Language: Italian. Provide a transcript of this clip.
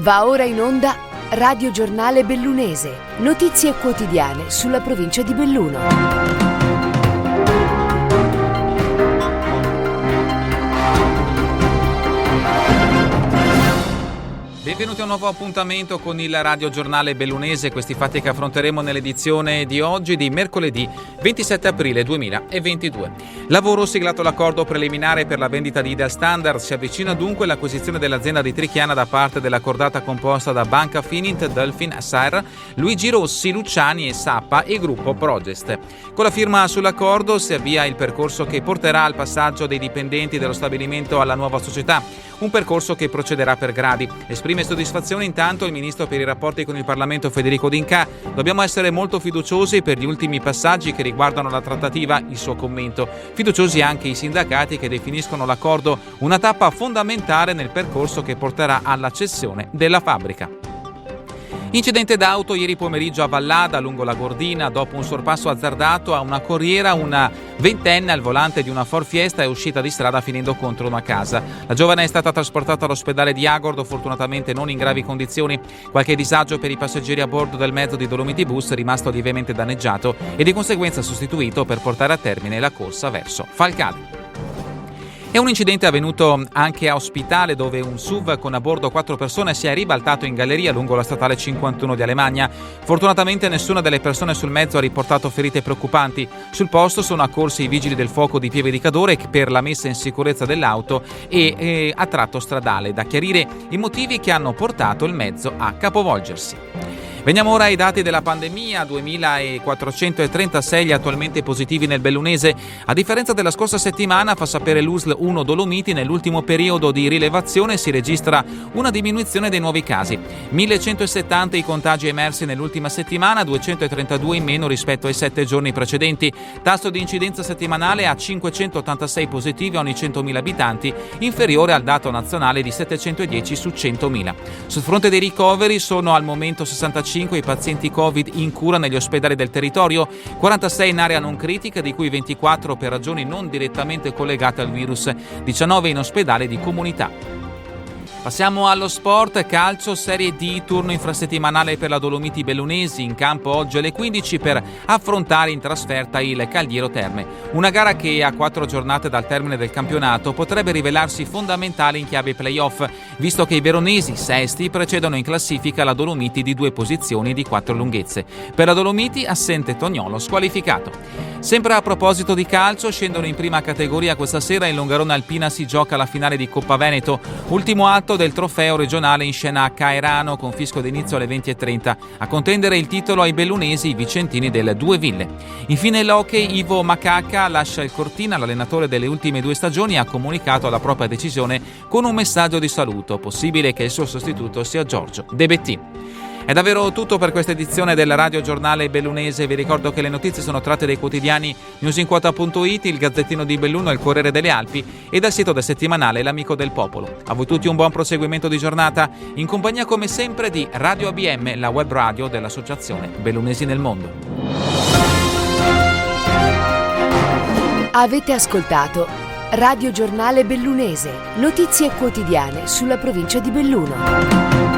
Va ora in onda Radio Giornale Bellunese, notizie quotidiane sulla provincia di Belluno. Benvenuti a un nuovo appuntamento con il Radio Giornale Bellunese, questi fatti che affronteremo nell'edizione di oggi di mercoledì 27 aprile 2022. Lavoro siglato l'accordo preliminare per la vendita di Ideal Standard, si avvicina dunque l'acquisizione dell'azienda di Trichiana da parte della cordata composta da Banca Finint, Delfin, Saer, Luigi Rossi, Luciani e Sappa e gruppo Progest. Con la firma sull'accordo si avvia il percorso che porterà al passaggio dei dipendenti dello stabilimento alla nuova società, un percorso che procederà per gradi. Esprime soddisfazione intanto il ministro per i rapporti con il Parlamento Federico D'Incà. Dobbiamo essere molto fiduciosi per gli ultimi passaggi che riguardano la trattativa, il suo commento. Fiduciosi anche i sindacati che definiscono l'accordo una tappa fondamentale nel percorso che porterà alla cessione della fabbrica. Incidente d'auto ieri pomeriggio a Vallada, lungo la Gordina. Dopo un sorpasso azzardato a una corriera, una ventenne al volante di una Ford Fiesta è uscita di strada finendo contro una casa. La giovane è stata trasportata all'ospedale di Agordo, fortunatamente non in gravi condizioni. Qualche disagio per i passeggeri a bordo del mezzo di Dolomiti Bus, rimasto lievemente danneggiato e di conseguenza sostituito per portare a termine la corsa verso Falcade. È un incidente avvenuto anche a Ospitale, dove un SUV con a bordo 4 persone si è ribaltato in galleria lungo la statale 51 di Alemagna. Fortunatamente nessuna delle persone sul mezzo ha riportato ferite preoccupanti. Sul posto sono accorsi i vigili del fuoco di Pieve di Cadore per la messa in sicurezza dell'auto e a tratto stradale. Da chiarire i motivi che hanno portato il mezzo a capovolgersi. Veniamo ora ai dati della pandemia, 2.436 attualmente positivi nel Bellunese. A differenza della scorsa settimana, fa sapere l'USL 1 Dolomiti, nell'ultimo periodo di rilevazione si registra una diminuzione dei nuovi casi. 1.170 i contagi emersi nell'ultima settimana, 232 in meno rispetto ai 7 giorni precedenti. Tasso di incidenza settimanale a 586 positivi a ogni 100.000 abitanti, inferiore al dato nazionale di 710 su 100.000. Sul fronte dei ricoveri sono al momento 65 i pazienti Covid in cura negli ospedali del territorio, 46 in area non critica, di cui 24 per ragioni non direttamente collegate al virus, 19 in ospedale di comunità. Passiamo allo sport, calcio, Serie D, turno infrasettimanale per la Dolomiti Bellunesi, in campo oggi alle 15 per affrontare in trasferta il Cagliero Terme. Una gara che a 4 giornate dal termine del campionato potrebbe rivelarsi fondamentale in chiave playoff, visto che i veronesi, sesti, precedono in classifica la Dolomiti di 2 posizioni di 4 lunghezze. Per la Dolomiti assente Tognolo, squalificato. Sempre a proposito di calcio, scendono in prima categoria questa sera. In Longarone Alpina si gioca la finale di Coppa Veneto, ultimo atto del trofeo regionale in scena a Caerano, con fischio d'inizio alle 20:30. A contendere il titolo ai bellunesi i vicentini del Due Ville. Infine l'hockey, Ivo Macacca lascia il Cortina. L'allenatore delle ultime 2 stagioni ha comunicato la propria decisione con un messaggio di saluto. Possibile che il suo sostituto sia Giorgio De Bettì. È davvero tutto per questa edizione del Radio Giornale Bellunese. Vi ricordo che le notizie sono tratte dai quotidiani newsinquota.it, il Gazzettino di Belluno, il Corriere delle Alpi e dal sito del settimanale L'Amico del Popolo. A voi tutti un buon proseguimento di giornata, in compagnia come sempre di Radio ABM, la web radio dell'Associazione Bellunesi nel Mondo. Avete ascoltato Radio Giornale Bellunese, notizie quotidiane sulla provincia di Belluno.